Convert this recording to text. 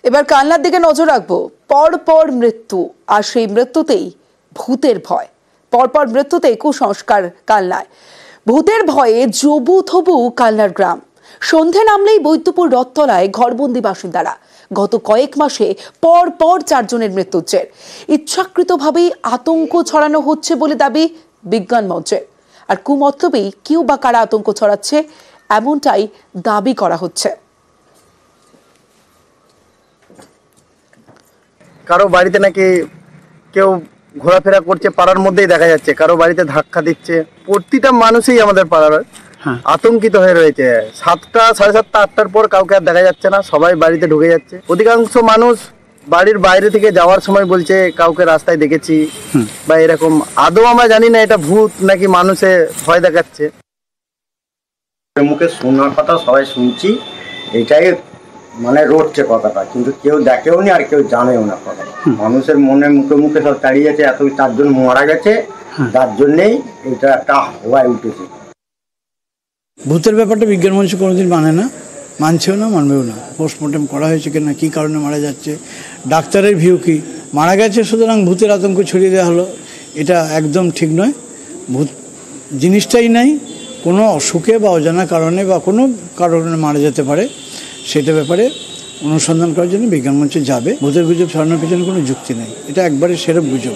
এবার কালনার দিকে নজর রাখবো। পরপর মৃত্যু, আর সেই মৃত্যুতেই ভূতের ভয়। পরপর মৃত্যুতে কুসংস্কার কালনায়। ভূতের ভয়ে জবু থবু কালনার গ্রাম। সন্ধে নামলেই বৈদ্যপুর রথতলায় ঘরবন্দি বাসিন্দারা। গত কয়েক মাসে পরপর 4 জনের মৃত্যুর জের। ইচ্ছাকৃতভাবেই আতঙ্ক ছড়ানো হচ্ছে বলে দাবি বিজ্ঞান মঞ্চের। আর কুমতলবেই কেউ বা কারা আতঙ্ক ছড়াচ্ছে, এমনটাই দাবি করা হচ্ছে। কারো বাড়িতে নাকি কেউ ঘোরাফেরা করছে, পাড়ার মধ্যেই দেখা যাচ্ছে, কারো বাড়িতে ধাক্কা দিচ্ছে। প্রতিটা মানুষই আমাদের পাড়ার আতঙ্কিত হয়ে রয়েছে। 7টা, 7:30, 8টার পর কাউকে আর দেখা যাচ্ছে না, সবাই বাড়িতে ঢুকে যাচ্ছে। অধিকাংশ মানুষ বাড়ির বাইরে থেকে যাওয়ার সময় বলছে কাউকে রাস্তায় দেখেছি বা এরকম। আদৌ আমরা জানি না এটা ভূত নাকি মানুষে ভয় দেখাচ্ছে। মুখে শোনার কথা সবাই শুনছি, এটাই মানে রটছে কথাটা, কিন্তু কেউ দেখেও নি আর কেউ জানেও না কথাটা। মানুষের মনে মুখে মুখে সব চালিয়ে যাচ্ছে, এত 4 জন মারা গেছে, যার জন্যেই এটা একটা হওয়ায় উঠেছে। ভূতের ব্যাপারটা বিজ্ঞান মঞ্চ কোনোদিন মানে না, মানছেও না, মানবেও না। পোস্টমর্টম করা হয়েছে কিনা, কী কারণে মারা যাচ্ছে, ডাক্তারের ভিউ কি, মারা গেছে সুতরাং ভূতের আতঙ্ক ছড়িয়ে দেওয়া হলো, এটা একদম ঠিক নয়। ভূত জিনিসটাই নাই, কোনো অসুখে বা অজানা কারণে বা কোনো কারণে মারা যেতে পারে, সেটা ব্যাপারে অনুসন্ধান করার জন্য বিজ্ঞান মঞ্চে যাবে। ভূতের গুজব ছড়ানোর পেছনে কোনো যুক্তি নেই, এটা একবারে সেরব গুজব।